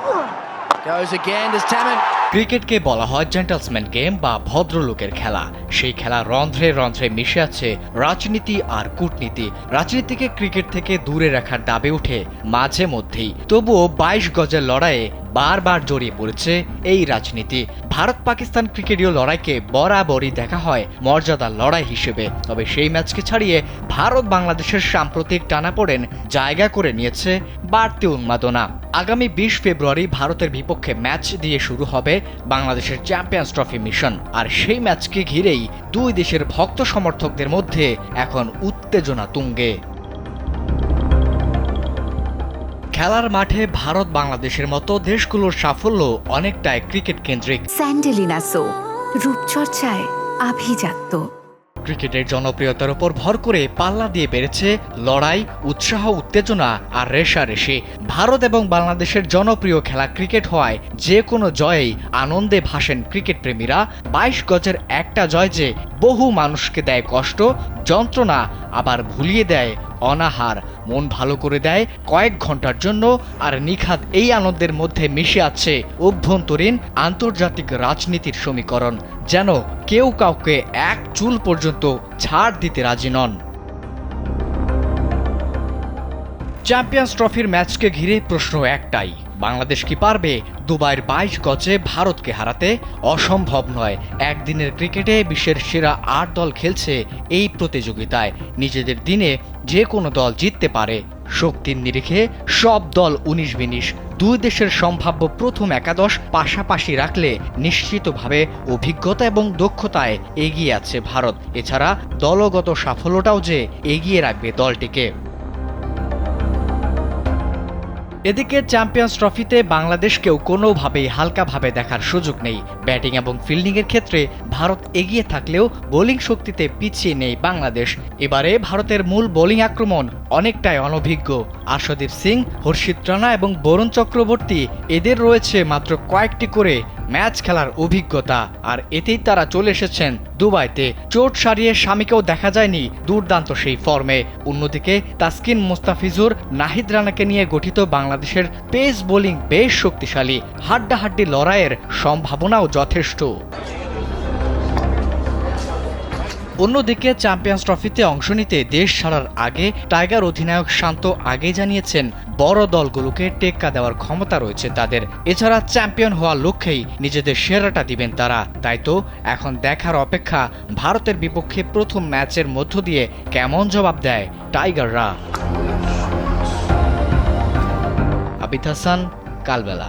Goes again, there's Tamim. ক্রিকেটকে বলা হয় জেন্টলসম্যান গেম বা ভদ্রলোকের খেলা। সেই খেলা রন্ধ্রে রন্ধ্রে মিশে আছে রাজনীতি আর কূটনীতি। রাজনীতিকে ক্রিকেট থেকে দূরে রাখার দাবি উঠে মাঝে মধ্যেই, তবুও ২২ গজের লড়াইয়ে বারবার জড়িয়ে পড়েছে এই রাজনীতি। ভারত পাকিস্তান ক্রিকেটীয় লড়াইকে বরাবরই দেখা হয় মর্যাদার লড়াই হিসেবে, তবে সেই ম্যাচকে ছাড়িয়ে ভারত বাংলাদেশের সাম্প্রতিক টানাপোড়েন জায়গা করে নিয়েছে বাড়তি উন্মাদনা। আগামী ২০ ফেব্রুয়ারি ভারতের বিপক্ষে ম্যাচ দিয়ে শুরু হবে বাংলাদেশের চ্যাম্পিয়ন্স ট্রফি মিশন, আর সেই ম্যাচকে ঘিরেই দুই দেশের ভক্ত সমর্থকদের মধ্যে এখন উত্তেজনা তুঙ্গে। খেলার মাঠে ভারত বাংলাদেশের মতো দেশগুলোর সাফল্য অনেকটাই ক্রিকেট কেন্দ্রিক। স্যান্ডেলিনা সো, রূপচর্চায় আভিজাত্য। ক্রিকেটের জনপ্রিয়তার উপর ভর করে পাল্লা দিয়ে বেড়েছে লড়াই, উৎসাহ, উত্তেজনা আর রেষারেষি। ভারত এবং বাংলাদেশের জনপ্রিয় খেলা ক্রিকেট হওয়ায় যে কোনো জয়েই আনন্দে ভাসেন ক্রিকেট প্রেমীরা। ২২ গজের একটা জয় যে বহু মানুষকে দেয় কষ্ট, যন্ত্রণা, আবার ভুলিয়ে দেয় অনাহার, মন ভালো করে দেয় কয়েক ঘন্টার জন্য। আর নিখাদ এই আনন্দের মধ্যে মিশে আছে অভ্যন্তরীণ আন্তর্জাতিক রাজনীতির সমীকরণ, যেন কেউ কাউকে এক চুল পর্যন্ত ছাড় দিতে রাজি নন। চ্যাম্পিয়ন্স ট্রফির ম্যাচকে ঘিরে প্রশ্ন একটাই, বাংলাদেশ কি পারবে দুবাইয়ের ২২ গজে ভারতকে হারাতে? অসম্ভব নয়। একদিনের ক্রিকেটে বিশ্বের সেরা ৮ দল খেলছে এই প্রতিযোগিতায়। নিজেদের দিনে যে কোনো দল জিততে পারে। শক্তির নিরিখে সব দল ১৯-২০। দুই দেশের সম্ভাব্য প্রথম একাদশ পাশাপাশি রাখলে নিশ্চিতভাবে অভিজ্ঞতা এবং দক্ষতায় এগিয়ে আছে ভারত। এছাড়া দলগত সাফল্যটাও যে এগিয়ে রাখবে দলটিকে। এদিকে চ্যাম্পিয়ন্স ট্রফিতে বাংলাদেশকেও কোনোভাবেই হালকাভাবে দেখার সুযোগ নেই। ব্যাটিং এবং ফিল্ডিংয়ের ক্ষেত্রে ভারত এগিয়ে থাকলেও বোলিং শক্তিতে পিছিয়ে নেই বাংলাদেশ। এবারে ভারতের মূল বোলিং আক্রমণ অনেকটাই অনভিজ্ঞ। আর্শদীপ সিং, হর্ষিত রানা এবং বরুণ চক্রবর্তী, এদের রয়েছে মাত্র কয়েকটি করে ম্যাচ খেলার অভিজ্ঞতা, আর এতেই তারা চলে এসেছেন দুবাইতে। চোট সারিয়ে স্বামীকেও দেখা যায়নি দুর্দান্ত সেই ফর্মে। অন্যদিকে তাসকিন, মোস্তাফিজুর, নাহিদ রানাকে নিয়ে গঠিত বাংলাদেশের পেস বোলিং বেশ শক্তিশালী। হাড্ডাহাড্ডি লড়াইয়ের সম্ভাবনাও যথেষ্ট। অন্যদিকে চ্যাম্পিয়ন্স ট্রফিতে অংশ নিতে দেশ ছাড়ার আগে টাইগার অধিনায়ক শান্ত আগে জানিয়েছেন বড় দলগুলোকে টেক্কা দেওয়ার ক্ষমতা রয়েছে তাদের। এছাড়া চ্যাম্পিয়ন হওয়ার লক্ষ্যেই নিজেদের সেরাটা দিবেন তারা। তাই তো এখন দেখার অপেক্ষা ভারতের বিপক্ষে প্রথম ম্যাচের মধ্য দিয়ে কেমন জবাব দেয় টাইগাররা। আবিদ হাসান, কালবেলা।